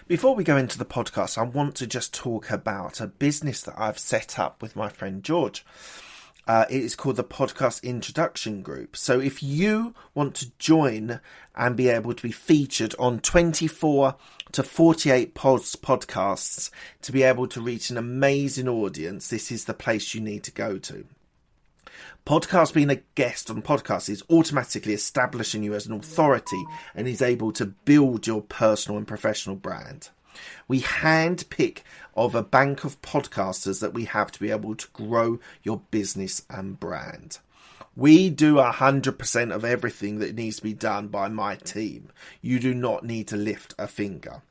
Before we go into the podcast, I want to just talk about a business that I've set up with my friend George. It is called the Podcast Introduction Group. So if you want to join and be able to be featured on 24 to 48 podcasts to be able to reach an amazing audience, this is the place you need to go to. Podcast, being a guest on podcasts, is automatically establishing you as an authority and is able to build your personal and professional brand. We handpick of a bank of podcasters that we have to be able to grow your business and brand. We do 100% of everything that needs to be done by my team. You do not need to lift a finger.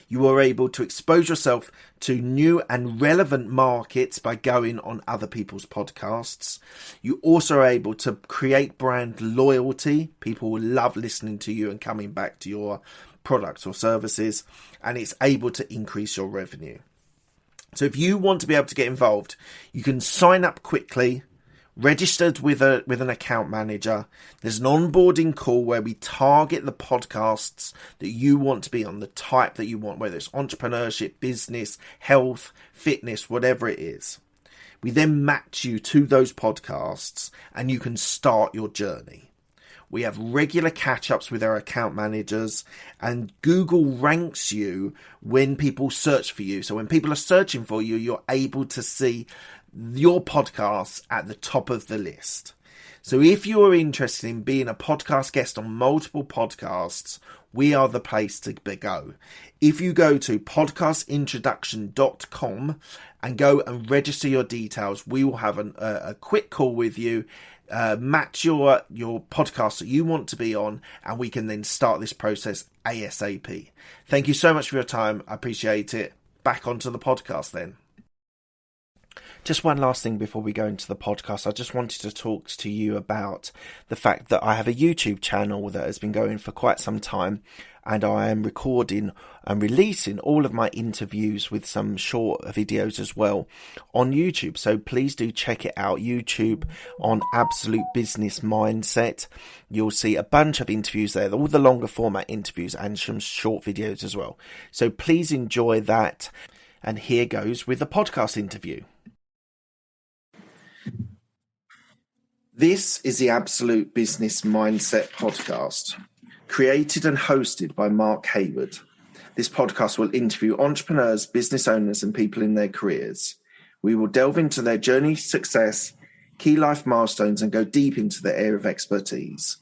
You are able to expose yourself to new and relevant markets by going on other people's podcasts. You also are able to create brand loyalty. People will love listening to you and coming back to your products or services, and it's able to increase your revenue. So if you want to be able to get involved, you can sign up quickly, registered with an account manager. There's an onboarding call where we target the podcasts that you want to be on, the type that you want, whether it's entrepreneurship, business, health, fitness, whatever it is. We then match you to those podcasts and you can start your journey. We have regular catch-ups with our account managers, and Google ranks you when people search for you. So when people are searching for you, you're able to see your podcasts at the top of the list. So if you are interested in being a podcast guest on multiple podcasts, we are the place to go. If you go to podcastintroduction.com and go and register your details, we will have a quick call with you, match your podcast that you want to be on, and we can then start this process ASAP. Thank you so much for your time. I appreciate it. Back onto the podcast then. Just one last thing before we go into the podcast. I just wanted to talk to you about the fact that I have a YouTube channel that has been going for quite some time, and I am recording and releasing all of my interviews with some short videos as well on YouTube. So please do check it out. YouTube on Absolute Business Mindset. You'll see a bunch of interviews there, all the longer format interviews and some short videos as well. So please enjoy that. And here goes with the podcast interview. This is the Absolute Business Mindset podcast, created and hosted by Mark Hayward. This podcast will interview entrepreneurs, business owners, and people in their careers. We will delve into their journey, success, key life milestones, and go deep into their area of expertise.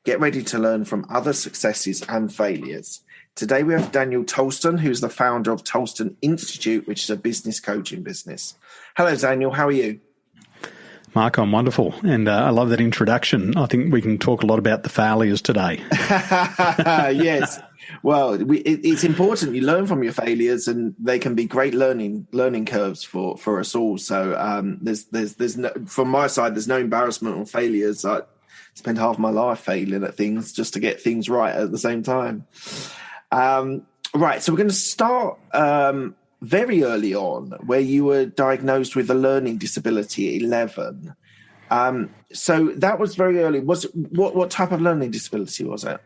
Get ready to learn from other successes and failures. Today we have Daniel Tolson, who's the founder of Tolson Institute, which is a business coaching business. Hello, Daniel. How are you? Mark, I'm wonderful, and I love that introduction. I think we can talk a lot about the failures today. Yes. Well, it's important you learn from your failures, and they can be great learning curves for us all. So there's no, from my side, there's no embarrassment or failures. I spent half my life failing at things just to get things right at the same time. Right, so we're going to start very early on, where you were diagnosed with a learning disability at 11. So that was very early. What type of learning disability was it?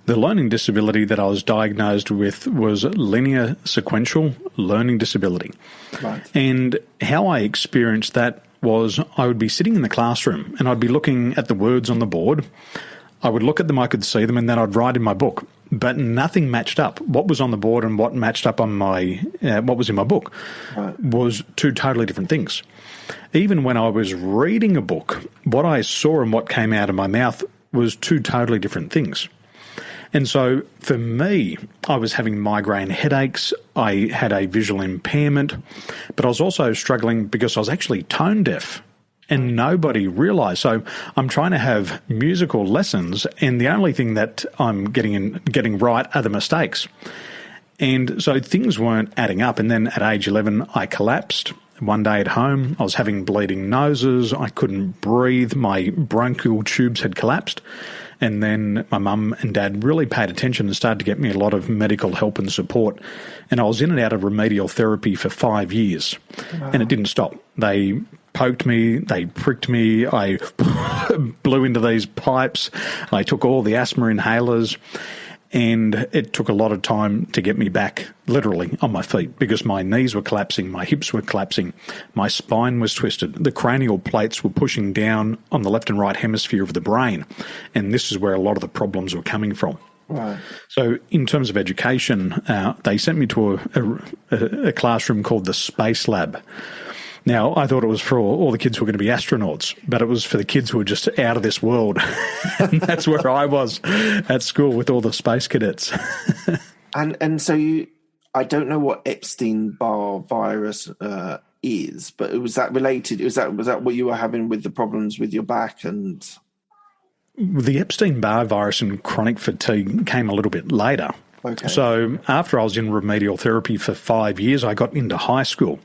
The learning disability that I was diagnosed with was linear sequential learning disability. Right. And how I experienced that was I would be sitting in the classroom and I'd be looking at the words on the board. I would look at them, I could see them, and then I'd write in my book. But nothing matched up. What was on the board and what matched up on what was in my book was two totally different things. Even when I was reading a book, what I saw and what came out of my mouth was two totally different things. And so for me, I was having migraine headaches. I had a visual impairment, but I was also struggling because I was actually tone deaf. And nobody realised. So I'm trying to have musical lessons, and the only thing that I'm getting right are the mistakes. And so things weren't adding up. And then at age 11, I collapsed. One day at home, I was having bleeding noses. I couldn't breathe. My bronchial tubes had collapsed. And then my mum and dad really paid attention and started to get me a lot of medical help and support. And I was in and out of remedial therapy for 5 years. Wow. And it didn't stop. They poked me, they pricked me, I blew into these pipes, I took all the asthma inhalers, And it took a lot of time to get me back literally on my feet because my knees were collapsing, my hips were collapsing, my spine was twisted, the cranial plates were pushing down on the left and right hemisphere of the brain. And this is where a lot of the problems were coming from. Right. So in terms of education, they sent me to a classroom called the Space Lab. Now, I thought it was for all the kids who were going to be astronauts, but it was for the kids who were just out of this world. And that's where I was at school with all the space cadets. And so I don't know what Epstein-Barr virus is, but was that related? Was that what you were having with the problems with your back and? The Epstein-Barr virus and chronic fatigue came a little bit later. Okay. So after I was in remedial therapy for 5 years, I got into high school.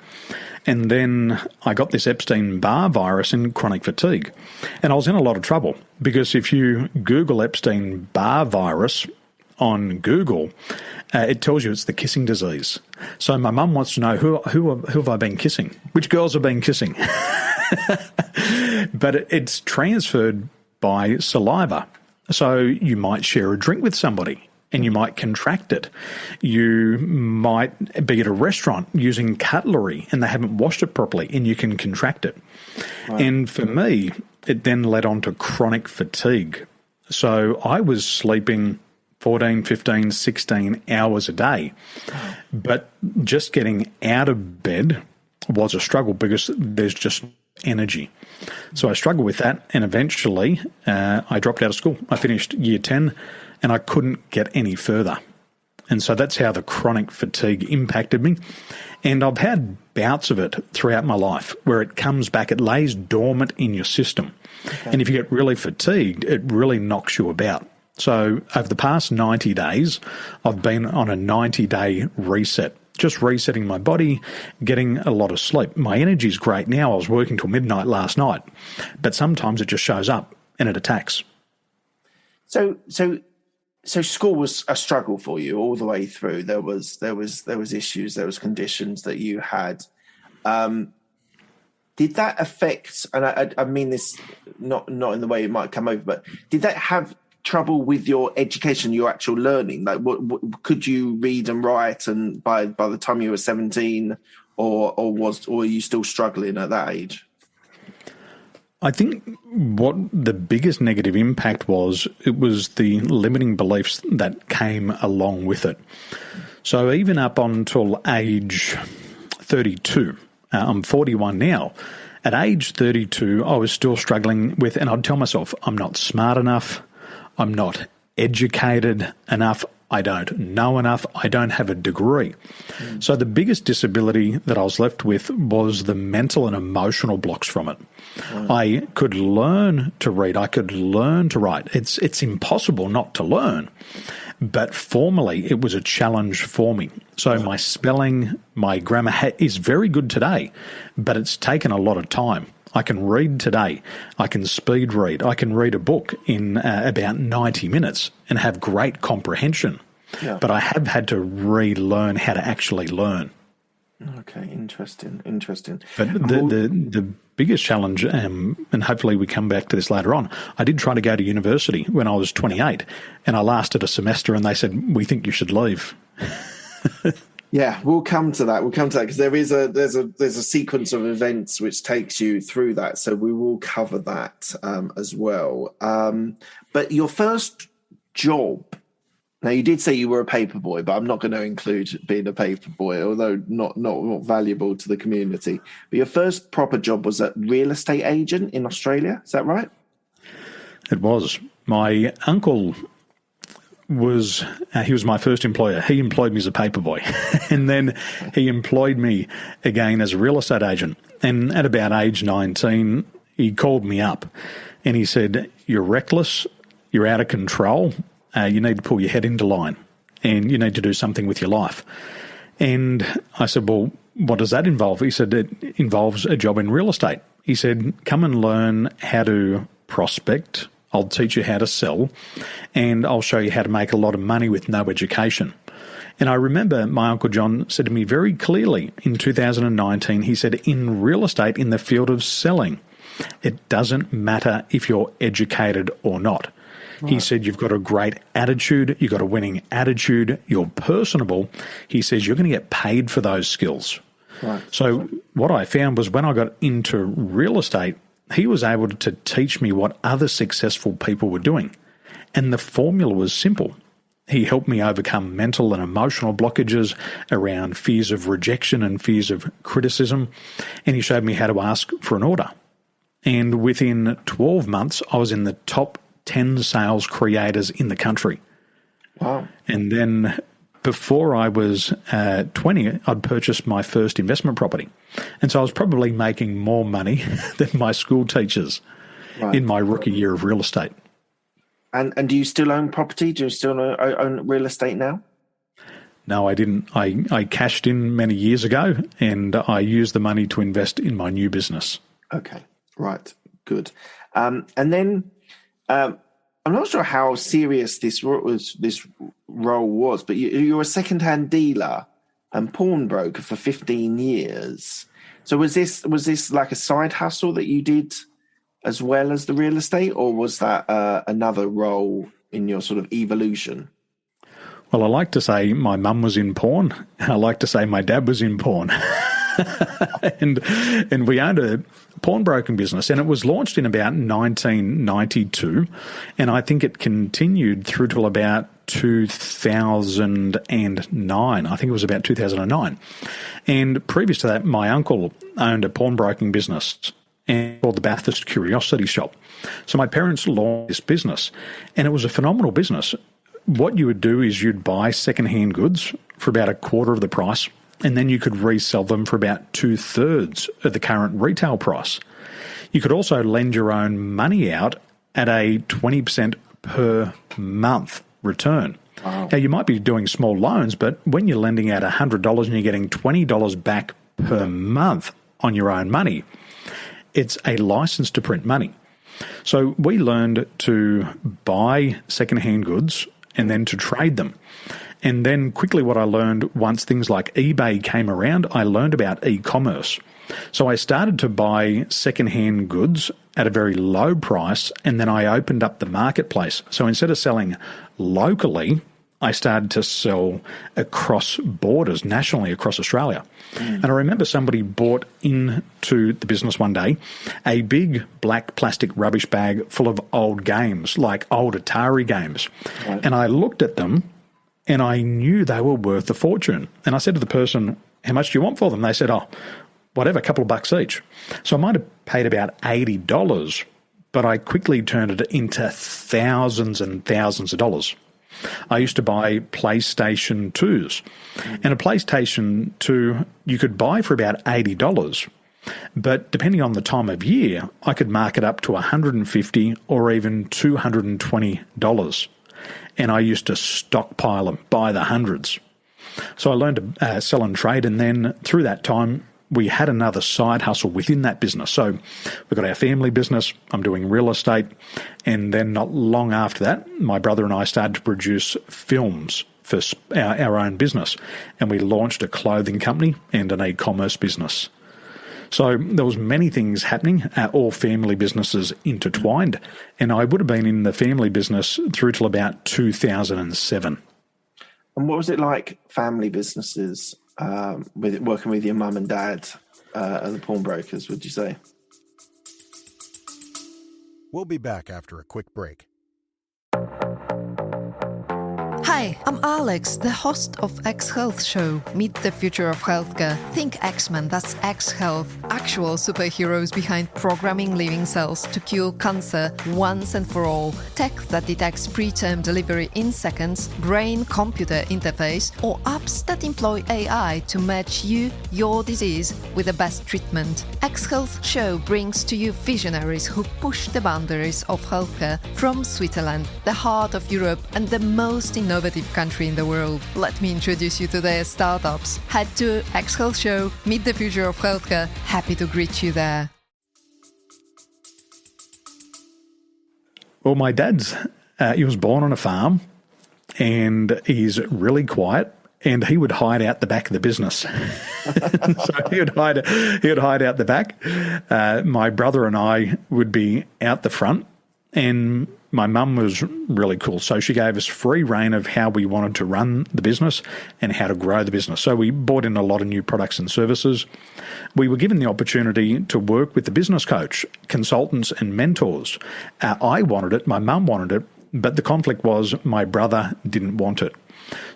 And then I got this Epstein-Barr virus and chronic fatigue. And I was in a lot of trouble because if you Google Epstein-Barr virus on Google, it tells you it's the kissing disease. So my mum wants to know who have I been kissing? Which girls have been kissing? But it's transferred by saliva. So you might share a drink with somebody and you might contract it. You might be at a restaurant using cutlery and they haven't washed it properly and you can contract it. Right. And for me, it then led on to chronic fatigue. So I was sleeping 14, 15, 16 hours a day. But just getting out of bed was a struggle because there's just energy. So I struggled with that, and eventually I dropped out of school. I finished year 10 and I couldn't get any further. And so that's how the chronic fatigue impacted me. And I've had bouts of it throughout my life where it comes back, it lays dormant in your system. Okay. And if you get really fatigued, it really knocks you about. So over the past 90 days, I've been on a 90-day reset, just resetting my body, getting a lot of sleep. My energy's great now. I was working till midnight last night, but sometimes it just shows up and it attacks. So school was a struggle for you all the way through. There was issues, there was conditions that you had. Did that affect? And I mean this not in the way it might come over, but did that have trouble with your education, your actual learning? Like, what could you read and write? And by the time you were 17, or are you still struggling at that age? I think what the biggest negative impact was, it was the limiting beliefs that came along with it. So even up until age 32, I'm 41 now. At age 32, I was still struggling with, and I'd tell myself, I'm not smart enough, I'm not educated enough, I don't know enough, I don't have a degree. So the biggest disability that I was left with was the mental and emotional blocks from it. I could learn to read, I could learn to write. It's impossible not to learn. But formally, it was a challenge for me. So my spelling, my grammar is very good today, but it's taken a lot of time. I can read today. I can speed read. I can read a book in about 90 minutes and have great comprehension. Yeah. But I have had to relearn how to actually learn. Okay, interesting. But the biggest challenge, and hopefully we come back to this later on, I did try to go to university when I was 28, and I lasted a semester and they said, we think you should leave. Yeah, we'll come to that because there's a sequence of events which takes you through that. So we will cover that as well. But your first job, now you did say you were a paper boy, but I'm not going to include being a paper boy, although not valuable to the community. But your first proper job was a real estate agent in Australia. Is that right? It was. My uncle was my first employer. He employed me as a paper boy, and then he employed me again as a real estate agent. And at about age 19, he called me up and he said, "You're reckless, you're out of control, you need to pull your head into line and you need to do something with your life." And I said, "Well, what does that involve?" He said, "It involves a job in real estate." He said, "Come and learn how to prospect. I'll teach you how to sell, and I'll show you how to make a lot of money with no education." And I remember my Uncle John said to me very clearly in 2019, he said, "In real estate, in the field of selling, it doesn't matter if you're educated or not. Right. He said, you've got a great attitude, you've got a winning attitude, you're personable. He says, you're going to get paid for those skills. Right. So what I found was when I got into real estate, he was able to teach me what other successful people were doing. And the formula was simple. He helped me overcome mental and emotional blockages around fears of rejection and fears of criticism. And he showed me how to ask for an order. And within 12 months, I was in the top 10 sales creators in the country. Wow. And then before I was 20, I'd purchased my first investment property. And so I was probably making more money than my school teachers in my rookie year of real estate. And do you still own property? Do you still own real estate now? No, I didn't. I cashed in many years ago, and I used the money to invest in my new business. Okay, right, good. And then I'm not sure how serious this role was, but you're a second-hand dealer and pawnbroker for 15 years. So was this like a side hustle that you did as well as the real estate, or was that another role in your sort of evolution? Well, I like to say my mum was in pawn. I like to say my dad was in pawn. and we owned a pawnbroking business, and it was launched in about 1992, and I think it continued through till about 2009. I think it was about 2009. And previous to that, my uncle owned a pawnbroking business and called the Bathurst Curiosity Shop. So my parents launched this business, and it was a phenomenal business. What you would do is you'd buy second-hand goods for about a quarter of the price, and then you could resell them for about 2/3 of the current retail price. You could also lend your own money out at a 20% per month return. Wow. Now, you might be doing small loans, but when you're lending out $100 and you're getting $20 back per month on your own money, it's a license to print money. So we learned to buy second-hand goods and then to trade them. And then quickly what I learned once things like eBay came around, I learned about e-commerce. So I started to buy second-hand goods at a very low price, and then I opened up the marketplace. So instead of selling locally, I started to sell across borders, nationally across Australia. And I remember somebody bought into the business one day a big black plastic rubbish bag full of old games, like old Atari games. Right. And I looked at them and I knew they were worth a fortune. And I said to the person, how much do you want for them? They said, oh, whatever, a couple of bucks each. So I might have paid about $80, but I quickly turned it into thousands and thousands of dollars. I used to buy PlayStation 2s, and a PlayStation 2 you could buy for about $80, but depending on the time of year, I could mark it up to $150 or even $220. And I used to stockpile them by the hundreds. So I learned to sell and trade, and then through that time, we had another side hustle within that business. So we've got our family business, I'm doing real estate, and then not long after that, my brother and I started to produce films for our own business, and we launched a clothing company and an e-commerce business. So there was many things happening, all family businesses intertwined, and I would have been in the family business through till about 2007. And what was it like, family businesses, with working with your mum and dad and the pawnbrokers, would you say? We'll be back after a quick break. Hi, I'm Alex, the host of X Health Show. Meet the future of healthcare. Think X-Men, that's X Health. Actual superheroes behind programming living cells to cure cancer once and for all. Tech that detects preterm delivery in seconds, brain-computer interface, or apps that employ AI to match you, your disease, with the best treatment. X Health Show brings to you visionaries who push the boundaries of healthcare from Switzerland, the heart of Europe and the most innovative country in the world. Let me introduce you to their startups. Head to X Health Show, meet the future of healthcare. Happy to greet you there. Well, my dad's, he was born on a farm, and he's really quiet, and he would hide out the back of the business. So he would hide out the back. My brother and I would be out the front, and my mum was really cool. So she gave us free rein of how we wanted to run the business and how to grow the business. So we bought in a lot of new products and services. We were given the opportunity to work with the business coach, consultants and mentors. I wanted it, my mum wanted it, but the conflict was my brother didn't want it.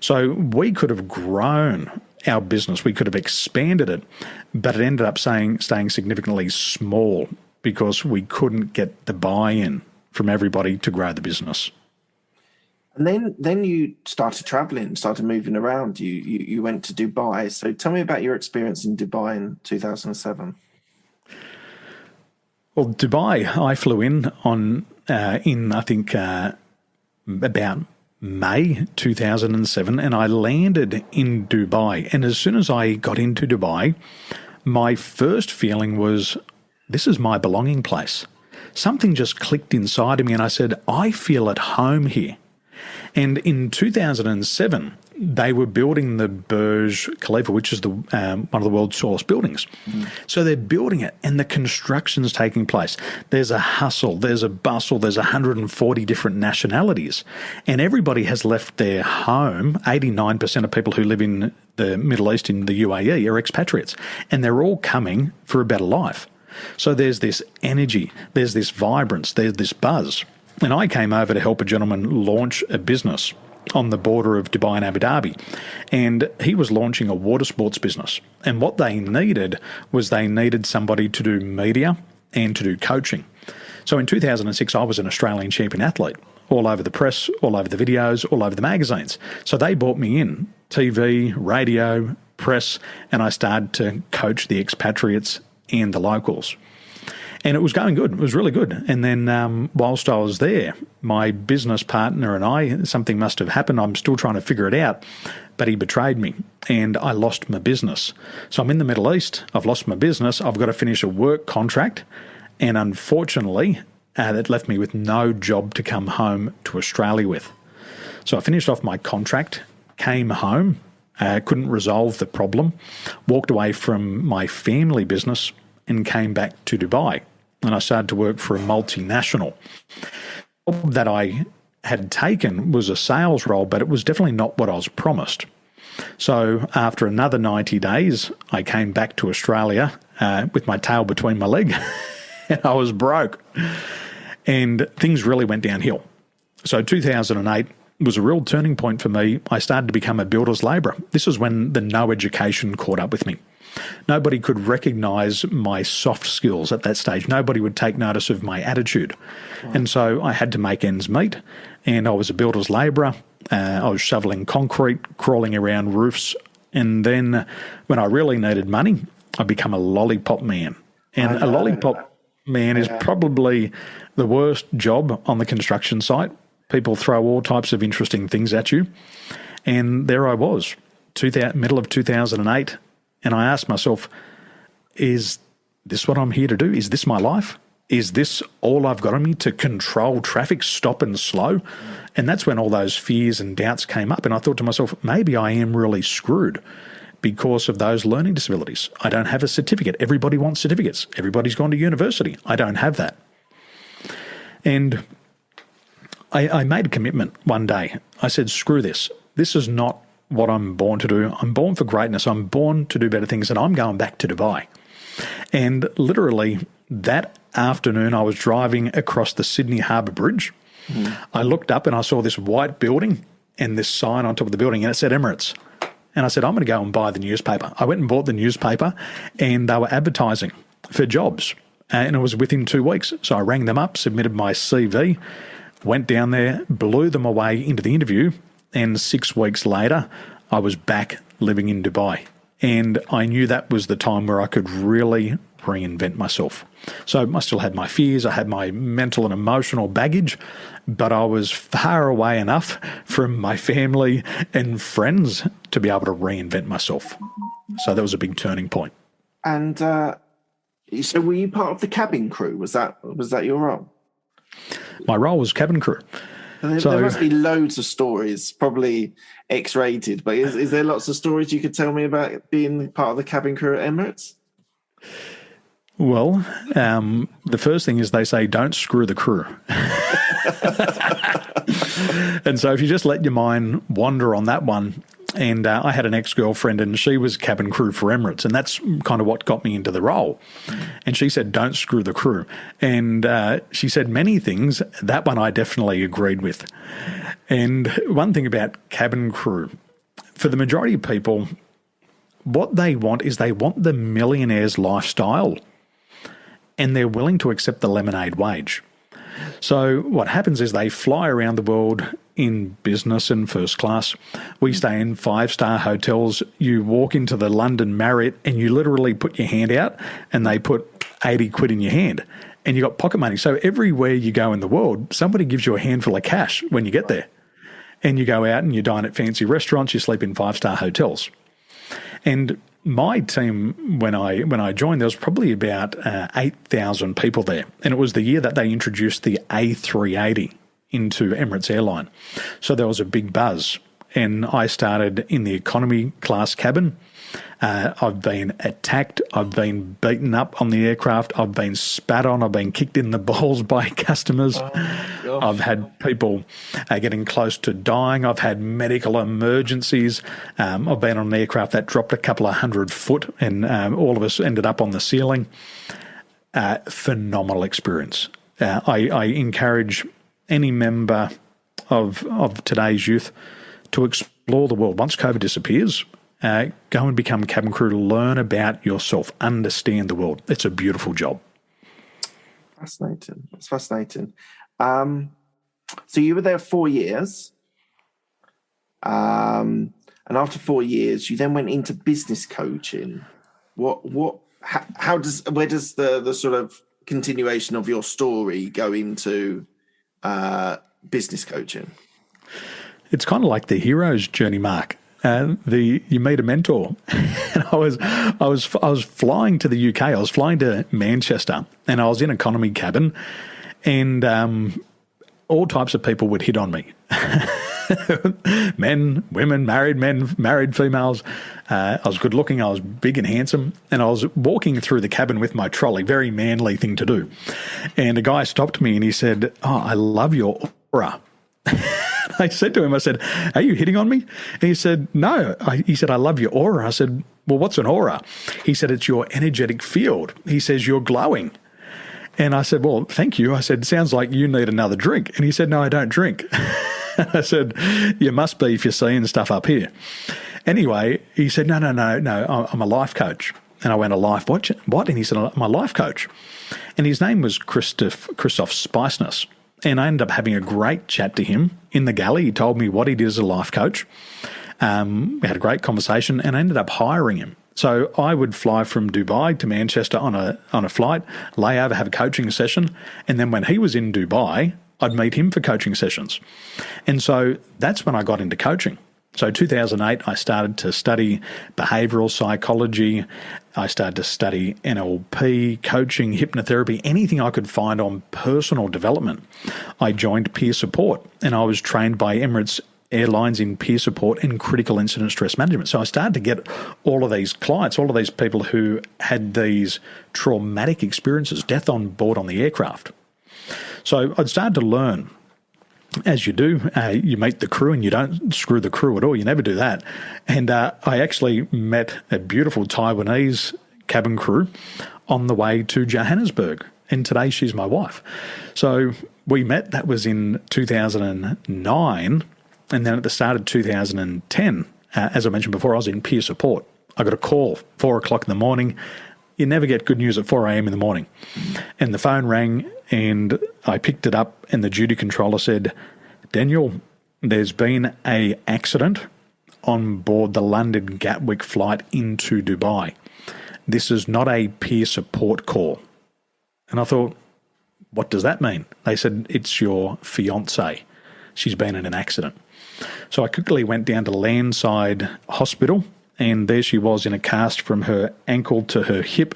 So we could have grown our business, we could have expanded it, but it ended up staying significantly small because we couldn't get the buy-in from everybody to grow the business. And then you started traveling, started moving around. You went to Dubai. So tell me about your experience in Dubai in 2007. Well, Dubai, I flew in I think about May 2007, and I landed in Dubai. And as soon as I got into Dubai, my first feeling was, this is my belonging place. Something just clicked inside of me and I said, I feel at home here. And in 2007, they were building the Burj Khalifa, which is one of the world's tallest buildings. So they're building it and the construction's taking place. There's a hustle, there's a bustle, there's 140 different nationalities. And everybody has left their home. 89% of people who live in the Middle East, in the UAE, are expatriates. And they're all coming for a better life. So there's this energy, there's this vibrance, there's this buzz. And I came over to help a gentleman launch a business on the border of Dubai and Abu Dhabi. And he was launching a water sports business. And what they needed was they needed somebody to do media and to do coaching. So in 2006, I was an Australian champion athlete, all over the press, all over the videos, all over the magazines. So they brought me in, TV, radio, press, and I started to coach the expatriates and the locals. And it was going good. It was really good. And then whilst I was there, my business partner and I, something must have happened. I'm still trying to figure it out. But he betrayed me and I lost my business. So I'm in the Middle East. I've lost my business. I've got to finish a work contract. And unfortunately, that left me with no job to come home to Australia with. So I finished off my contract, came home, couldn't resolve the problem, walked away from my family business and came back to Dubai. And I started to work for a multinational. The job that I had taken was a sales role, but it was definitely not what I was promised. So after another 90 days, I came back to Australia with my tail between my leg, and I was broke. And things really went downhill. So 2008 was a real turning point for me. I started to become a builder's labourer. This is when the no education caught up with me. Nobody could recognise my soft skills at that stage. Nobody would take notice of my attitude. Wow. And so I had to make ends meet, and I was a builder's labourer. I was shoveling concrete, crawling around roofs, and then when I really needed money, I became a lollipop man. And a lollipop man is probably the worst job on the construction site. People throw all types of interesting things at you. And there I was, middle of 2008, and I asked myself, is this what I'm here to do? Is this my life? Is this all I've got on me to control traffic, stop and slow? And that's when all those fears and doubts came up. And I thought to myself, maybe I am really screwed because of those learning disabilities. I don't have a certificate. Everybody wants certificates. Everybody's gone to university. I don't have that. And I made a commitment one day. I said, screw this. This is not what I'm born to do. I'm born for greatness. I'm born to do better things, and I'm going back to Dubai. And literally that afternoon, I was driving across the Sydney Harbour Bridge. I looked up and I saw this white building and this sign on top of the building, and it said Emirates. And I said, I'm going to go and buy the newspaper. I went and bought the newspaper, and they were advertising for jobs. And it was within 2 weeks. So I rang them up, submitted my CV, went down there, blew them away into the interview, and 6 weeks later, I was back living in Dubai. And I knew that was the time where I could really reinvent myself. So I still had my fears, I had my mental and emotional baggage, but I was far away enough from my family and friends to be able to reinvent myself. So that was a big turning point. And so were you part of the cabin crew? Was that your role? My role was cabin crew. There must be loads of stories, probably X-rated, but is there lots of stories you could tell me about being part of the cabin crew at Emirates? Well, the first thing is they say don't screw the crew. And so if you just let your mind wander on that one, and I had an ex-girlfriend and she was cabin crew for Emirates, and that's kind of what got me into the role. And she said, don't screw the crew. And she said many things. That one I definitely agreed with. And one thing about cabin crew, for the majority of people, what they want is they want the millionaire's lifestyle, and they're willing to accept the lemonade wage. So what happens is they fly around the world in business and first class. We stay in 5-star hotels. You walk into the London Marriott and you literally put your hand out and they put 80 quid in your hand and you got pocket money. So everywhere you go in the world, somebody gives you a handful of cash when you get there. And you go out and you dine at fancy restaurants, you sleep in 5-star hotels. And my team, when I joined, there was probably about 8,000 people there. And it was the year that they introduced the A380 into Emirates Airline. So there was a big buzz. And I started in the economy class cabin. I've been attacked. I've been beaten up on the aircraft. I've been spat on. I've been kicked in the balls by customers. I've had people getting close to dying. I've had medical emergencies. I've been on an aircraft that dropped a couple of 100 foot and all of us ended up on the ceiling. Phenomenal experience. I encourage any member of today's youth to explore the world. Once COVID disappears, go and become cabin crew, learn about yourself, understand the world. It's a beautiful job. Fascinating. That's fascinating. So you were there 4 years. And after 4 years, you then went into business coaching. Where does the sort of continuation of your story go into business coaching? It's kind of like the hero's journey, Mark. You meet a mentor, and I was flying to the UK. I was flying to Manchester, and I was in economy cabin, and all types of people would hit on me. Men, women, married females. I was good looking. I was big and handsome, and I was walking through the cabin with my trolley. Very manly thing to do. And a guy stopped me and he said, "Oh, I love your aura." I said to him, I said, "Are you hitting on me?" And he said, "No." He said, "I love your aura." I said, "Well, what's an aura?" He said, "It's your energetic field." He says, "You're glowing." And I said, "Well, thank you." I said, "Sounds like you need another drink." And he said, "No, I don't drink." I said, "You must be if you're seeing stuff up here." Anyway, he said, No, I'm a life coach." And I went, "A life what? And he said, "I'm a life coach." And his name was Christoph Spiceness. And I ended up having a great chat to him in the galley. He told me what he did as a life coach. We had a great conversation, and I ended up hiring him. So I would fly from Dubai to Manchester on a flight, lay over, have a coaching session, and then when he was in Dubai, I'd meet him for coaching sessions. And so that's when I got into coaching. So 2008, I started to study behavioural psychology. I started to study NLP, coaching, hypnotherapy, anything I could find on personal development. I joined peer support, and I was trained by Emirates Airlines in peer support and critical incident stress management. So I started to get all of these clients, all of these people who had these traumatic experiences, death on board on the aircraft. So I'd started to learn. As you do, you meet the crew and you don't screw the crew at all. You never do that. And I actually met a beautiful Taiwanese cabin crew on the way to Johannesburg. And today she's my wife. So we met, that was in 2009. And then at the start of 2010, as I mentioned before, I was in peer support. I got a call, 4 o'clock in the morning. You never get good news at 4 a.m. in the morning. And the phone rang and I picked it up and the duty controller said, "Daniel, there's been an accident on board the London Gatwick flight into Dubai. This is not a peer support call." And I thought, what does that mean? They said, "It's your fiancée. She's been in an accident." So I quickly went down to Landside Hospital, and there she was in a cast from her ankle to her hip.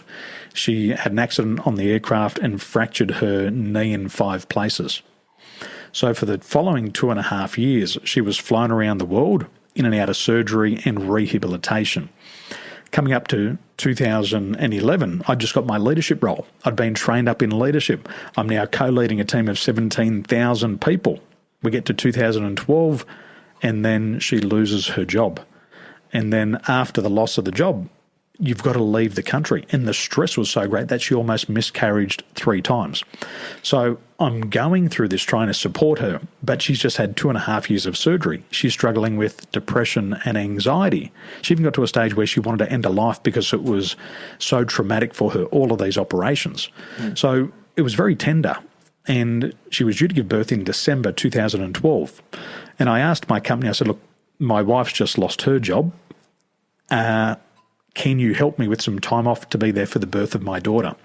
She had an accident on the aircraft and fractured her knee in 5 places. So for the following 2.5 years, she was flown around the world in and out of surgery and rehabilitation. Coming up to 2011, I just got my leadership role. I'd been trained up in leadership. I'm now co-leading a team of 17,000 people. We get to 2012, and then she loses her job. And then after the loss of the job, you've got to leave the country. And the stress was so great that she almost miscarried 3 times. So I'm going through this trying to support her, but she's just had 2.5 years of surgery. She's struggling with depression and anxiety. She even got to a stage where she wanted to end her life because it was so traumatic for her, all of these operations. So it was very tender. And she was due to give birth in December 2012. And I asked my company, I said, look, my wife's just lost her job. Can you help me with some time off to be there for the birth of my daughter?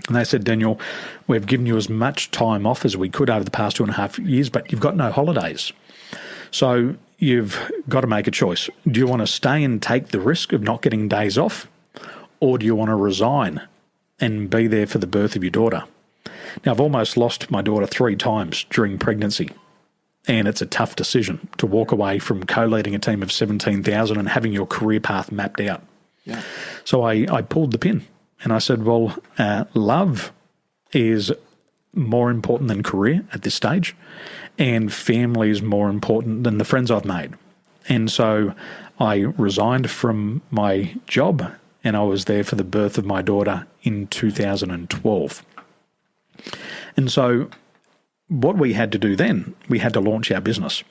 And they said, Daniel, we've given you as much time off as we could over the past 2.5 years, but you've got no holidays. So you've got to make a choice. Do you want to stay and take the risk of not getting days off, or do you want to resign and be there for the birth of your daughter? Now, I've almost lost my daughter 3 times during pregnancy, and it's a tough decision to walk away from co-leading a team of 17,000 and having your career path mapped out. Yeah. So I pulled the pin and I said, well, love is more important than career at this stage, and family is more important than the friends I've made. And so I resigned from my job and I was there for the birth of my daughter in 2012. And so what we had to do then, we had to launch our business.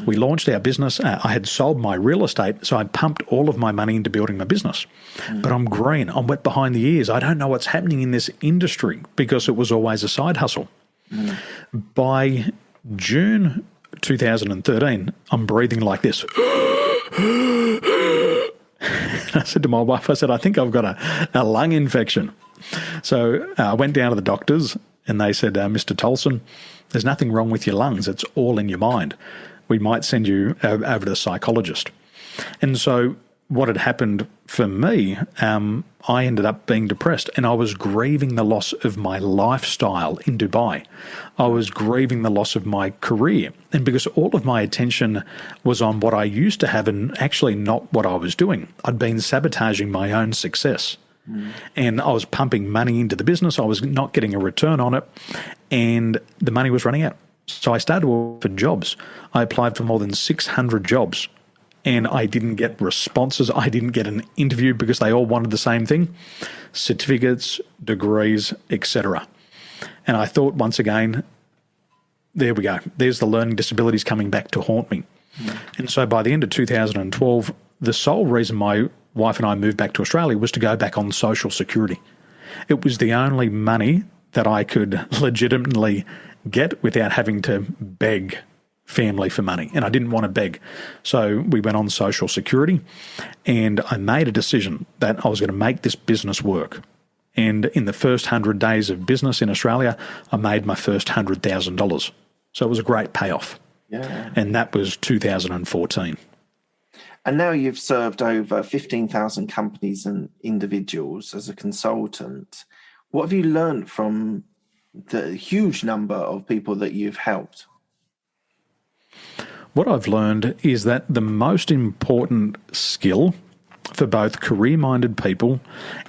We launched our business. I had sold my real estate, so I pumped all of my money into building my business. But I'm green. I'm wet behind the ears. I don't know what's happening in this industry because it was always a side hustle. By June 2013, I'm breathing like this. I said to my wife, I said, I think I've got a lung infection. So I went down to the doctors and they said, Mr. Tolson, there's nothing wrong with your lungs. It's all in your mind. We might send you over to a psychologist. And so what had happened for me, I ended up being depressed and I was grieving the loss of my lifestyle in Dubai. I was grieving the loss of my career. And because all of my attention was on what I used to have and actually not what I was doing, I'd been sabotaging my own success. And I was pumping money into the business. I was not getting a return on it, and the money was running out. So I started to look for jobs. I applied for more than 600 jobs, and I didn't get responses. I didn't get an interview because they all wanted the same thing: certificates, degrees, etc. And I thought, once again, there we go. There's the learning disabilities coming back to haunt me. And so by the end of 2012, the sole reason my wife and I moved back to Australia was to go back on social security. It was the only money that I could legitimately get without having to beg family for money. And I didn't want to beg. So we went on social security and I made a decision that I was going to make this business work. And in the first 100 days of business in Australia, I made my first $100,000. So it was a great payoff. Yeah. And that was 2014. And now you've served over 15,000 companies and individuals as a consultant. What have you learned from the huge number of people that you've helped? What I've learned is that the most important skill for both career-minded people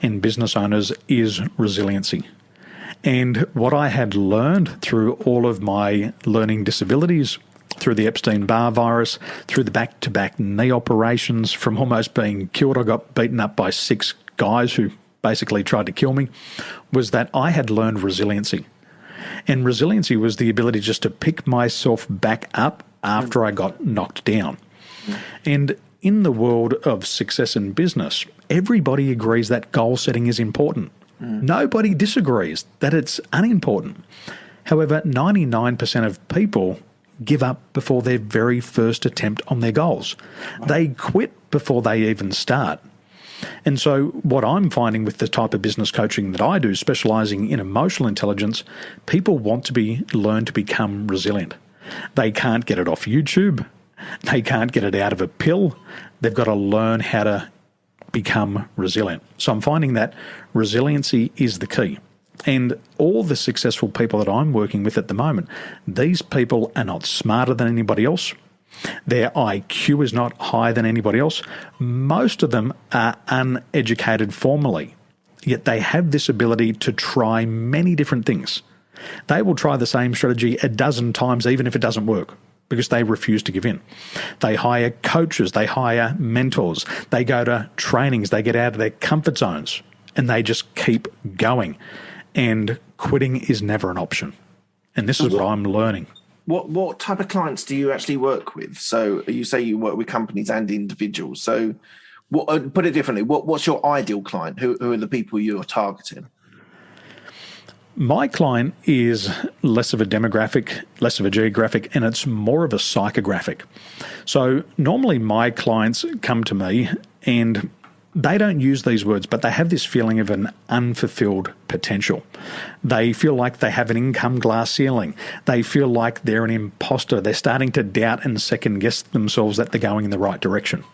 and business owners is resiliency. And what I had learned through all of my learning disabilities, through the Epstein-Barr virus, through the back-to-back knee operations, from almost being killed, I got beaten up by 6 guys who basically tried to kill me, was that I had learned resiliency. And resiliency was the ability just to pick myself back up after I got knocked down. And in the world of success in business, everybody agrees that goal setting is important. Nobody disagrees that it's unimportant. However, 99% of people give up before their very first attempt on their goals. They quit before they even start. And so what I'm finding with the type of business coaching that I do, specializing in emotional intelligence, people want to learn to become resilient. They can't get it off YouTube. They can't get it out of a pill. They've got to learn how to become resilient. So I'm finding that resiliency is the key. And all the successful people that I'm working with at the moment, these people are not smarter than anybody else. Their IQ is not higher than anybody else. Most of them are uneducated formally, yet they have this ability to try many different things. They will try the same strategy a dozen times even if it doesn't work, because they refuse to give in. They hire coaches, they hire mentors, they go to trainings, they get out of their comfort zones, and they just keep going. And quitting is never an option. And this is what I'm learning. What type of clients do you actually work with? So you say you work with companies and individuals. So put it differently, what's your ideal client? Who are the people you're targeting? My client is less of a demographic, less of a geographic, and it's more of a psychographic. So normally my clients come to me and they don't use these words, but they have this feeling of an unfulfilled potential. They feel like they have an income glass ceiling. They feel like they're an imposter. They're starting to doubt and second guess themselves that they're going in the right direction.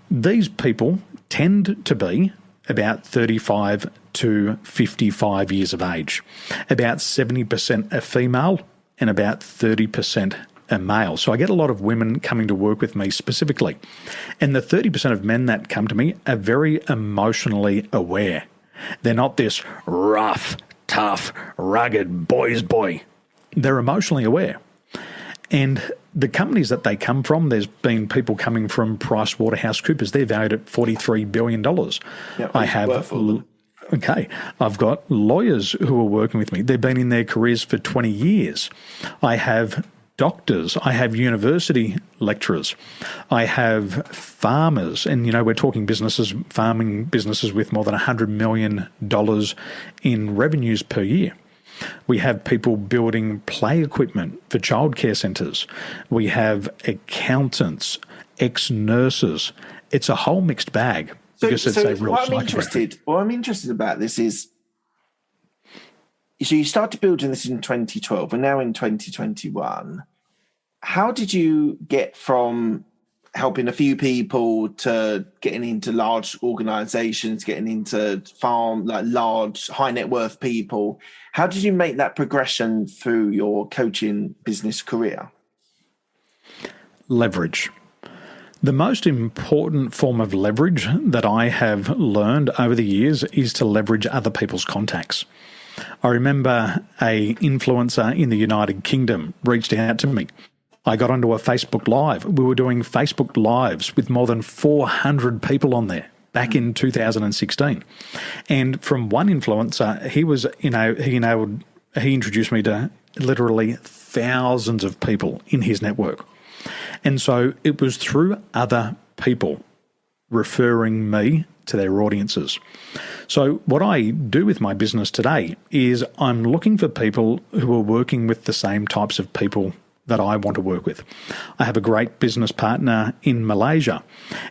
These people tend to be about 35 to 55 years of age. About 70% are female and about 30% are male. So I get a lot of women coming to work with me specifically. And the 30% of men that come to me are very emotionally aware. They're not this rough, tough, rugged boy's boy. They're emotionally aware. And the companies that they come from, there's been people coming from PricewaterhouseCoopers. They're valued at $43 billion. Yeah, I've got lawyers who are working with me. They've been in their careers for 20 years. I have doctors. I have university lecturers. I have farmers. And, we're talking farming businesses with more than $100 million in revenues per year. We have people building play equipment for childcare centres. We have accountants, ex-nurses. It's a whole mixed bag because it's a real psychographic. What I'm interested about this is, so you started building this in 2012, and now in 2021. How did you get from helping a few people to getting into large organizations, getting into large high net worth people? How did you make that progression through your coaching business career? Leverage. The most important form of leverage that I have learned over the years is to leverage other people's contacts. I remember a influencer in the United Kingdom reached out to me. I got onto a Facebook Live. We were doing Facebook Lives with more than 400 people on there back in 2016. And from one influencer, he introduced me to literally thousands of people in his network. And so it was through other people referring me to their audiences. So what I do with my business today is I'm looking for people who are working with the same types of people that I want to work with. I have a great business partner in Malaysia,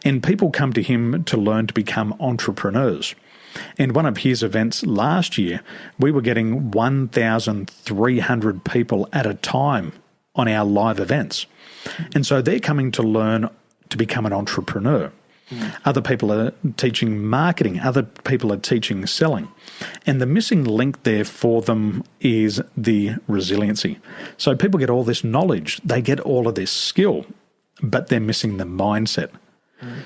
and people come to him to learn to become entrepreneurs. And one of his events last year, we were getting 1,300 people at a time on our live events. And so they're coming to learn to become an entrepreneur. Other people are teaching marketing. Other people are teaching selling. And the missing link there for them is the resiliency. So people get all this knowledge. They get all of this skill, but they're missing the mindset.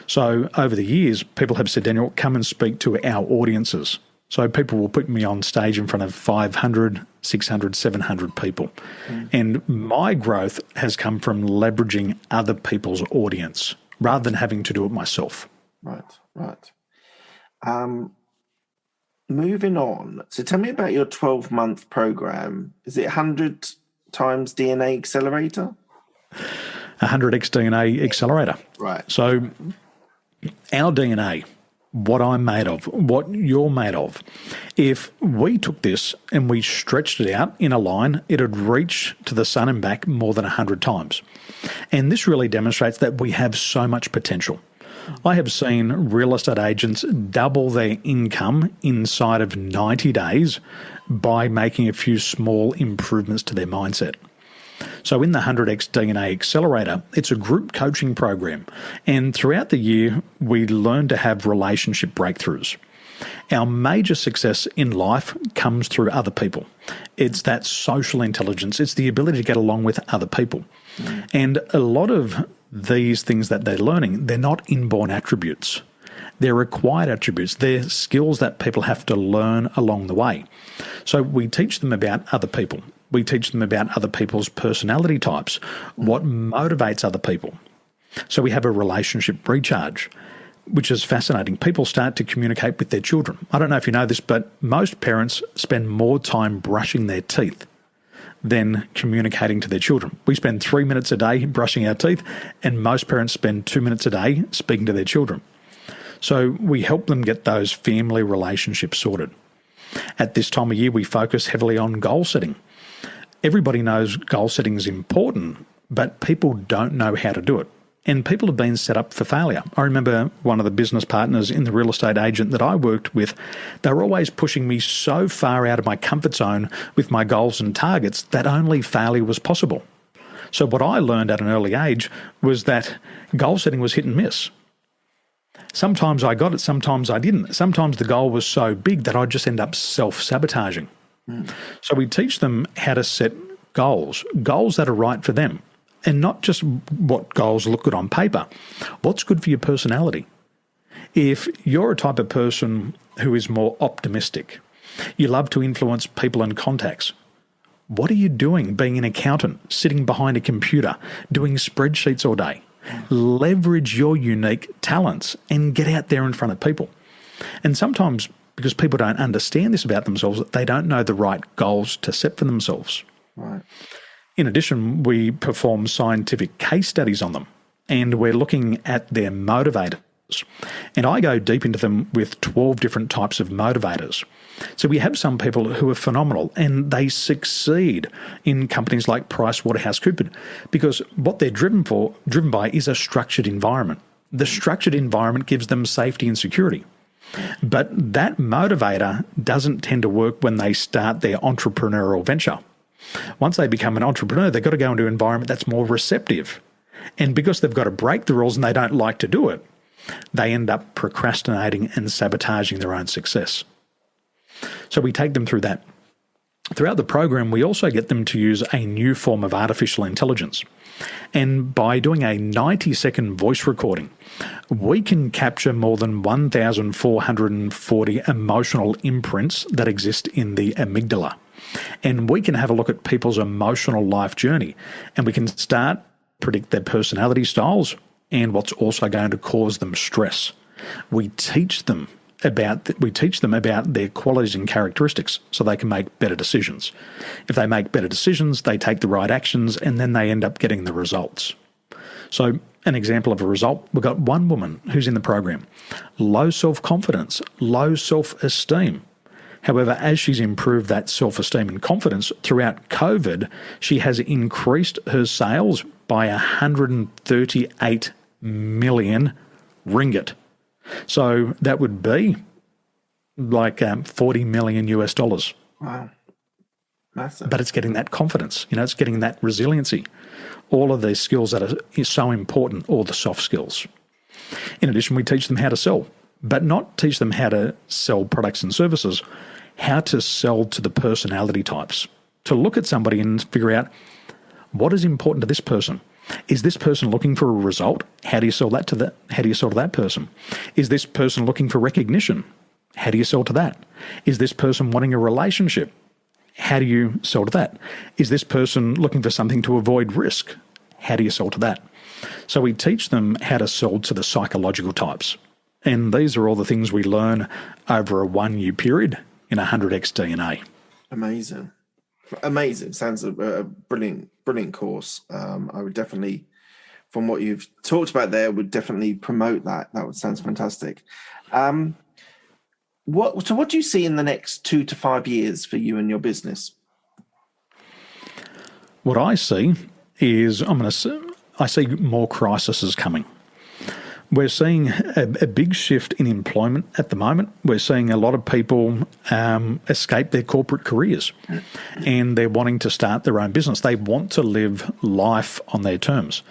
So over the years, people have said, Daniel, come and speak to our audiences. So people will put me on stage in front of 500, 600, 700 people. And my growth has come from leveraging other people's audience rather than having to do it myself. Right. Moving on. So tell me about your 12-month program. Is it 100 times DNA Accelerator? 100x DNA Accelerator. Right. So our DNA, what I'm made of, what you're made of, if we took this and we stretched it out in a line, it would reach to the sun and back more than 100 times. And this really demonstrates that we have so much potential. I have seen real estate agents double their income inside of 90 days by making a few small improvements to their mindset. So in the 100x DNA Accelerator, it's a group coaching program. And throughout the year, we learn to have relationship breakthroughs. Our major success in life comes through other people. It's that social intelligence. It's the ability to get along with other people. And a lot of these things that they're learning, they're not inborn attributes. They're required attributes. They're skills that people have to learn along the way. So we teach them about other people. We teach them about other people's personality types, what motivates other people. So we have a relationship recharge, which is fascinating. People start to communicate with their children. I don't know if you know this, but most parents spend more time brushing their teeth than communicating to their children. We spend 3 minutes a day brushing our teeth, and most parents spend 2 minutes a day speaking to their children. So we help them get those family relationships sorted. At this time of year, we focus heavily on goal setting. Everybody knows goal setting is important, but people don't know how to do it. And people have been set up for failure. I remember one of the business partners in the real estate agent that I worked with, they were always pushing me so far out of my comfort zone with my goals and targets that only failure was possible. So what I learned at an early age was that goal setting was hit and miss. Sometimes I got it, sometimes I didn't. Sometimes the goal was so big that I'd just end up self-sabotaging. So we teach them how to set goals that are right for them. And not just what goals look good on paper. What's good for your personality? If you're a type of person who is more optimistic, you love to influence people and contacts, what are you doing being an accountant, sitting behind a computer, doing spreadsheets all day? Leverage your unique talents and get out there in front of people. And sometimes, because people don't understand this about themselves, they don't know the right goals to set for themselves. Right. In addition, we perform scientific case studies on them, and we're looking at their motivators. And I go deep into them with 12 different types of motivators. So we have some people who are phenomenal, and they succeed in companies like PricewaterhouseCoopers because what they're driven by is a structured environment. The structured environment gives them safety and security. But that motivator doesn't tend to work when they start their entrepreneurial venture. Once they become an entrepreneur, they've got to go into an environment that's more receptive. And because they've got to break the rules and they don't like to do it, they end up procrastinating and sabotaging their own success. So we take them through that. Throughout the program, we also get them to use a new form of artificial intelligence. And by doing a 90-second voice recording, we can capture more than 1,440 emotional imprints that exist in the amygdala. And we can have a look at people's emotional life journey, and we can start predict their personality styles and what's also going to cause them stress. We teach them about their qualities and characteristics so they can make better decisions. If they make better decisions, they take the right actions, and then they end up getting the results. So an example of a result, we've got one woman who's in the program, low self-confidence, low self-esteem. However, as she's improved that self-esteem and confidence throughout COVID, she has increased her sales by 138 million ringgit. So that would be like 40 million US dollars. Wow. Massive. But it's getting that confidence, it's getting that resiliency. All of these skills that are so important, all the soft skills. In addition, we teach them how to sell, but not teach them how to sell products and services, how to sell to the personality types, to look at somebody and figure out what is important to this person. Is this person looking for a result? How do you sell that to that? How do you sell to that person? Is this person looking for recognition? How do you sell to that? Is this person wanting a relationship? How do you sell to that? Is this person looking for something to avoid risk? How do you sell to that? So we teach them how to sell to the psychological types. And these are all the things we learn over a 1 year period in 100x DNA. Amazing. Sounds a brilliant course. I would definitely, from what you've talked about there, would definitely promote that. Sounds fantastic. What do you see in the next 2 to 5 years for you and your business? What I see is I see more crises coming. We're seeing a big shift in employment at the moment. We're seeing a lot of people escape their corporate careers and they're wanting to start their own business. They want to live life on their terms.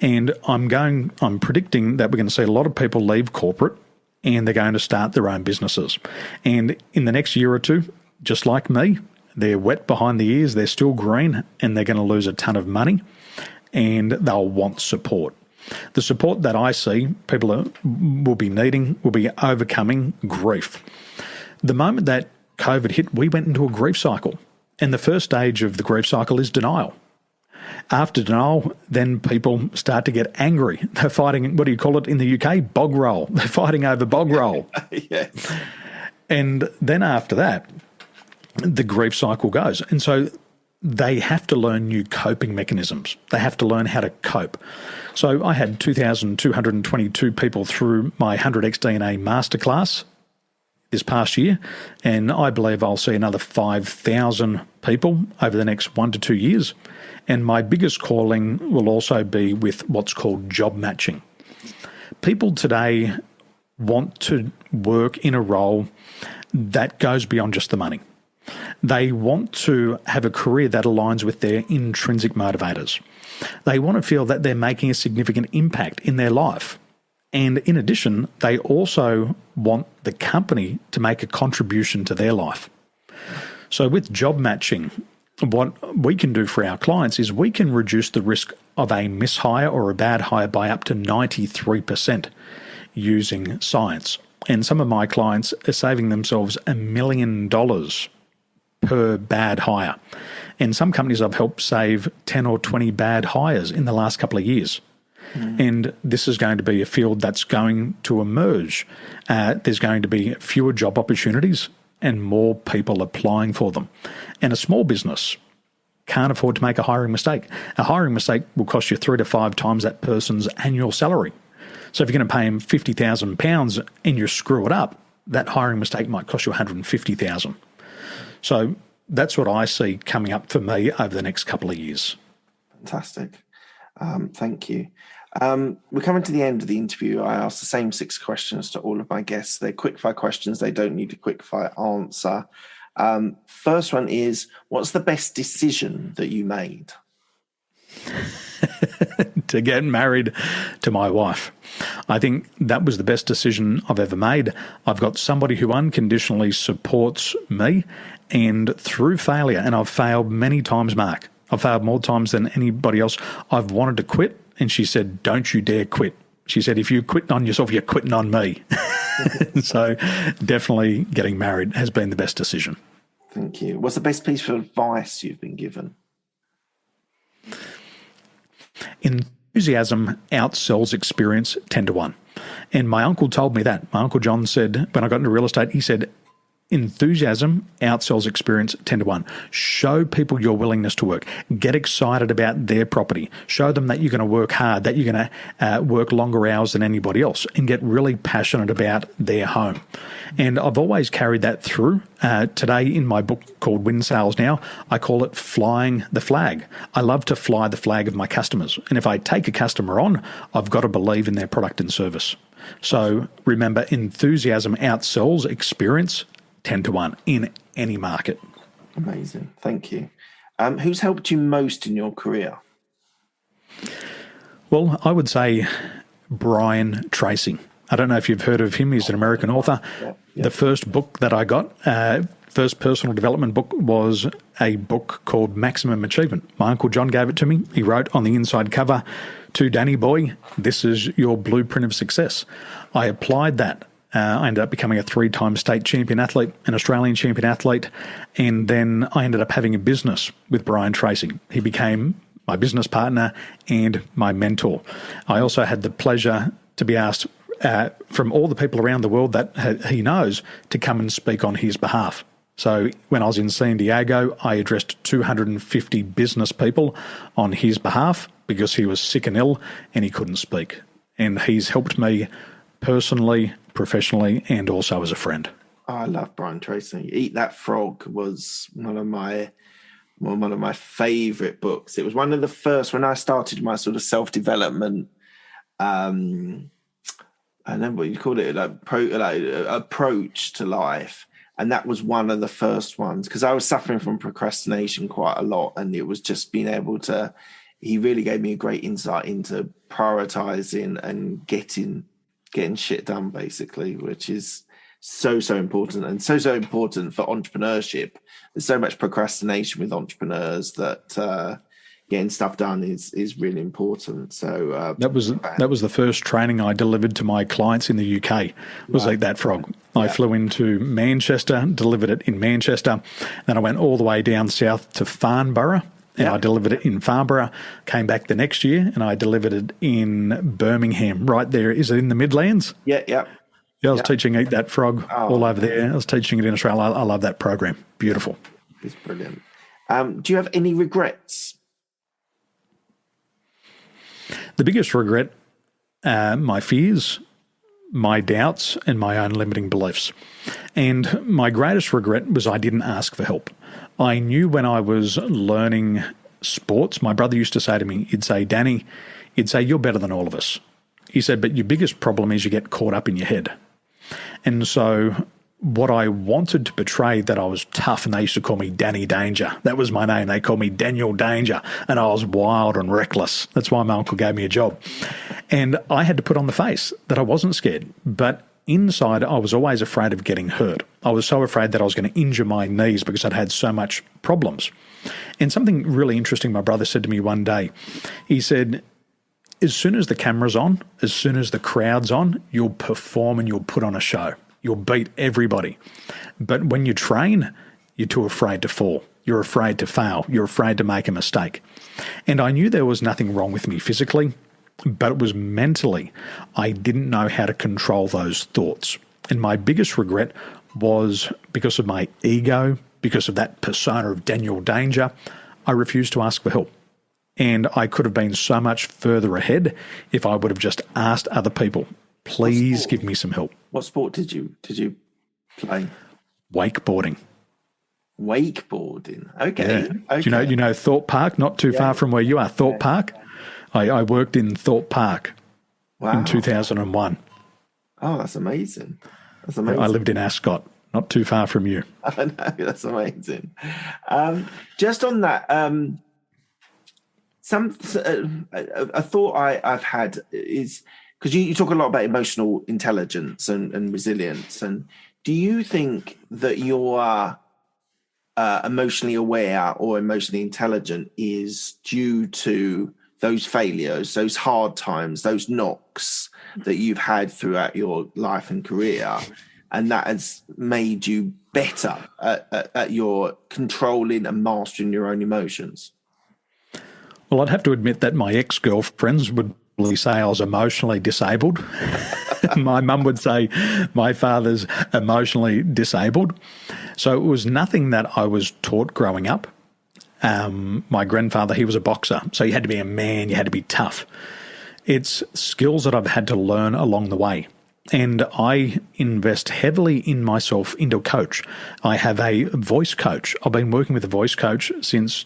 And I'm predicting that we're going to see a lot of people leave corporate and they're going to start their own businesses. And in the next year or two, just like me, they're wet behind the ears, they're still green, and they're going to lose a ton of money, and they'll want support. The support that I see people will be needing will be overcoming grief. The moment that COVID hit, we went into a grief cycle, and the first stage of the grief cycle is denial. After denial, then people start to get angry. They're fighting, what do you call it in the UK? Bog roll. They're fighting over bog roll. Yes. And then after that, the grief cycle goes. And so they have to learn new coping mechanisms. They have to learn how to cope. So I had 2,222 people through my 100x DNA masterclass this past year, and I believe I'll see another 5,000 people over the next 1 to 2 years. And my biggest calling will also be with what's called job matching. People today want to work in a role that goes beyond just the money. They want to have a career that aligns with their intrinsic motivators. They want to feel that they're making a significant impact in their life. And in addition, they also want the company to make a contribution to their life. So with job matching, what we can do for our clients is we can reduce the risk of a mishire or a bad hire by up to 93% using science. And some of my clients are saving themselves $1 million per bad hire. And some companies I've helped save 10 or 20 bad hires in the last couple of years. And this is going to be a field that's going to emerge. There's going to be fewer job opportunities and more people applying for them. And a small business can't afford to make a hiring mistake. A hiring mistake will cost you 3 to 5 times that person's annual salary. So if you're going to pay him £50,000 and you screw it up, that hiring mistake might cost you $150,000. So that's what I see coming up for me over the next couple of years. Fantastic. Thank you. We're coming to the end of the interview. I asked the same 6 questions to all of my guests. They're quickfire questions. They don't need a quickfire answer. First one is, what's the best decision that you made? To get married to my wife. I think that was the best decision I've ever made. I've got somebody who unconditionally supports me, and through failure, and I've failed many times, Mark. I've failed more times than anybody else. I've wanted to quit, and she said, don't you dare quit. She said, if you quit on yourself, you're quitting on me. So definitely getting married has been the best decision. Thank you. What's the best piece of advice you've been given? Enthusiasm outsells experience 10 to 1. And my uncle told me that. My Uncle John said, when I got into real estate, he said, enthusiasm outsells experience 10 to 1. Show people your willingness to work. Get excited about their property. Show them that you're going to work hard, that you're going to work longer hours than anybody else, and get really passionate about their home. And I've always carried that through. Today in my book called Win Sales Now, I call it Flying the Flag. I love to fly the flag of my customers. And if I take a customer on, I've got to believe in their product and service. So remember, enthusiasm outsells experience 10 to 1 in any market. Amazing. Thank you. Who's helped you most in your career? Well, I would say Brian Tracy. I don't know if you've heard of him. He's an American author. Yeah. The first book that I got, first personal development book, was a book called Maximum Achievement. My Uncle John gave it to me. He wrote on the inside cover, "To Danny boy, this is your blueprint of success." I applied that. I ended up becoming a 3-time state champion athlete, an Australian champion athlete, and then I ended up having a business with Brian Tracy. He became my business partner and my mentor. I also had the pleasure to be asked from all the people around the world that he knows to come and speak on his behalf. So when I was in San Diego, I addressed 250 business people on his behalf because he was sick and ill and he couldn't speak. And he's helped me personally, professionally, and also as a friend. Oh, I love Brian Tracy. Eat That Frog was one of my favorite books. It was one of the first, when I started my sort of self-development, I don't know what you call it, approach to life. And that was one of the first ones, because I was suffering from procrastination quite a lot. And it was just being able he really gave me a great insight into prioritizing and getting getting shit done, basically, which is so important, and so important for entrepreneurship. There's so much procrastination with entrepreneurs that getting stuff done is really important. So that was the first training I delivered to my clients in the UK. Was Eat That Frog. I flew into Manchester, delivered it in Manchester, then I went all the way down south to Farnborough. And I delivered it in Farnborough, came back the next year, and I delivered it in Birmingham, right there. Is it in the Midlands? Yeah. Yeah, I was teaching Eat That Frog all over there. I was teaching it in Australia. I love that program. Beautiful. It's brilliant. Do you have any regrets? The biggest regret, my fears, my doubts, and my own limiting beliefs. And my greatest regret was I didn't ask for help. I knew when I was learning sports, my brother used to say to me, he'd say, Danny, he'd say, you're better than all of us. He said, but your biggest problem is you get caught up in your head. And so what I wanted to portray, that I was tough, and they used to call me Danny Danger. That was my name. They called me Daniel Danger, and I was wild and reckless. That's why my uncle gave me a job. And I had to put on the face that I wasn't scared. But inside, I was always afraid of getting hurt. I was so afraid that I was going to injure my knees because I'd had so much problems. And something really interesting my brother said to me one day. He said, as soon as the camera's on, as soon as the crowd's on, you'll perform and you'll put on a show. You'll beat everybody. But when you train, you're too afraid to fall. You're afraid to fail. You're afraid to make a mistake. And I knew there was nothing wrong with me physically, but it was mentally. I didn't know how to control those thoughts. And my biggest regret was because of my ego, because of that persona of Daniel Danger, I refused to ask for help. And I could have been so much further ahead if I would have just asked other people, please give me some help. What sport did you play? Wakeboarding. Wakeboarding. Okay. Yeah. Okay. You know Thorpe Park, not too far from where you are, Thorpe Park. I worked in Thorpe Park in 2001. Oh, that's amazing. That's amazing. I lived in Ascot, not too far from you. I know, that's amazing. Just on that, a thought I've had is, because you talk a lot about emotional intelligence and resilience, and do you think that you're emotionally aware or emotionally intelligent is due to those failures, those hard times, those knocks that you've had throughout your life and career, and that has made you better at your controlling and mastering your own emotions? Well, I'd have to admit that my ex-girlfriends would probably say I was emotionally disabled. My mum would say my father's emotionally disabled. So it was nothing that I was taught growing up. My grandfather, he was a boxer, so you had to be a man, you had to be tough. It's skills that I've had to learn along the way. And I invest heavily in myself, into a coach. I have a voice coach. I've been working with a voice coach since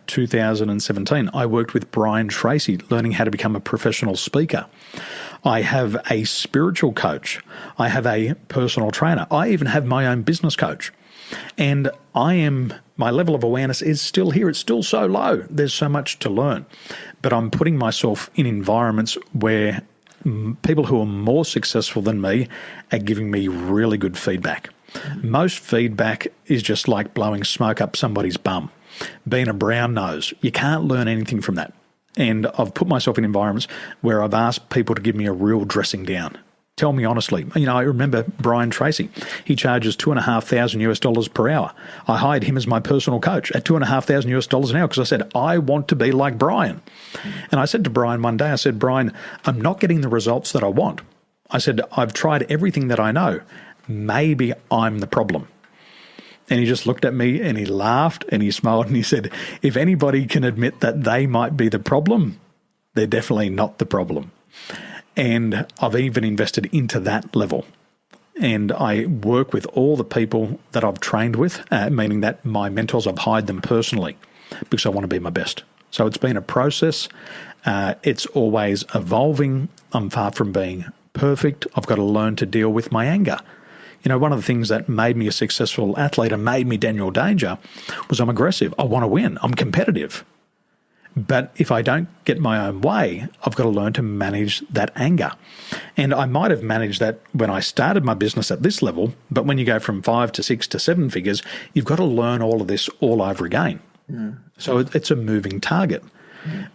2017. I worked with Brian Tracy, learning how to become a professional speaker. I have a spiritual coach. I have a personal trainer. I even have my own business coach. And my level of awareness is still here. It's still so low. There's so much to learn. But I'm putting myself in environments where people who are more successful than me are giving me really good feedback. Most feedback is just like blowing smoke up somebody's bum. Being a brown nose, you can't learn anything from that. And I've put myself in environments where I've asked people to give me a real dressing down. Tell me honestly. I remember Brian Tracy. He charges $2,500 per hour. I hired him as my personal coach at $2,500 an hour because I said, I want to be like Brian. And I said to Brian one day, I said, Brian, I'm not getting the results that I want. I said, I've tried everything that I know. Maybe I'm the problem. And he just looked at me and he laughed and he smiled and he said, if anybody can admit that they might be the problem, they're definitely not the problem. And I've even invested into that level. And I work with all the people that I've trained with, meaning that my mentors, I've hired them personally because I want to be my best. So it's been a process. It's always evolving. I'm far from being perfect. I've got to learn to deal with my anger. One of the things that made me a successful athlete and made me Daniel Danger was I'm aggressive. I want to win. I'm competitive. But if I don't get my own way, I've got to learn to manage that anger. And I might have managed that when I started my business at this level, but when you go from 5 to 6 to 7 figures, you've got to learn all of this all over again. So it's a moving target.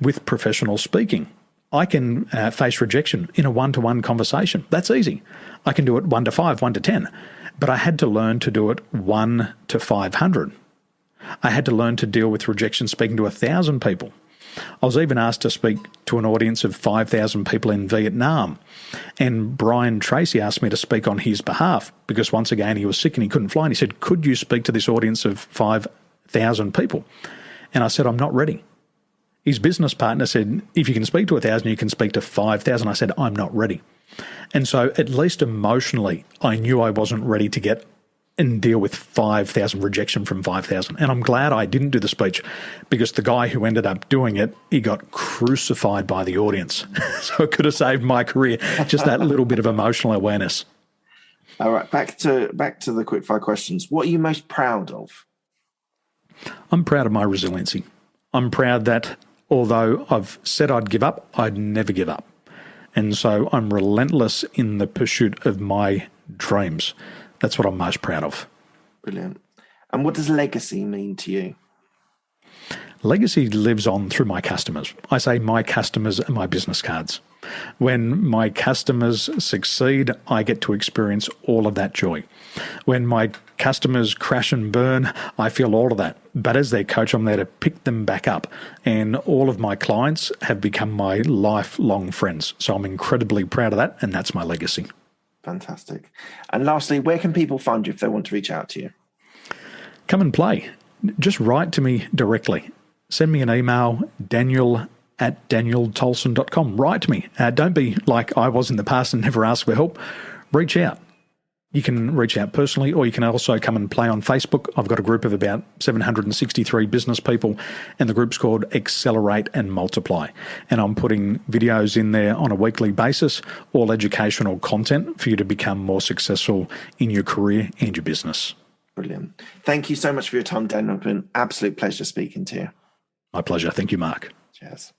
With professional speaking, I can face rejection in a one-to-one conversation. That's easy. I can do it 1 to 5, 1 to 10. But I had to learn to do it 1 to 500. I had to learn to deal with rejection speaking to 1,000 people. I was even asked to speak to an audience of 5,000 people in Vietnam. And Brian Tracy asked me to speak on his behalf because once again he was sick and he couldn't fly. And he said, could you speak to this audience of 5,000 people? And I said, I'm not ready. His business partner said, if you can speak to 1,000, you can speak to 5,000. I said, I'm not ready. And so at least emotionally, I knew I wasn't ready to get and deal with 5,000 rejection from 5,000. And I'm glad I didn't do the speech because the guy who ended up doing it, he got crucified by the audience. So it could have saved my career, just that little bit of emotional awareness. All right, back to the quickfire questions. What are you most proud of? I'm proud of my resiliency. I'm proud that although I've said I'd give up, I'd never give up. And so I'm relentless in the pursuit of my dreams. That's what I'm most proud of. Brilliant. And what does legacy mean to you? Legacy lives on through my customers. I say my customers are my business cards. When my customers succeed, I get to experience all of that joy. When my customers crash and burn, I feel all of that. But as their coach, I'm there to pick them back up. And all of my clients have become my lifelong friends. So I'm incredibly proud of that, and that's my legacy. Fantastic. And lastly, where can people find you if they want to reach out to you? Come and play. Just write to me directly. Send me an email, daniel@danieltolson.com. Write to me. Don't be like I was in the past and never ask for help. Reach out. You can reach out personally, or you can also come and play on Facebook. I've got a group of about 763 business people, and the group's called Accelerate and Multiply. And I'm putting videos in there on a weekly basis, all educational content for you to become more successful in your career and your business. Brilliant. Thank you so much for your time, Daniel. It's been an absolute pleasure speaking to you. My pleasure. Thank you, Mark. Cheers.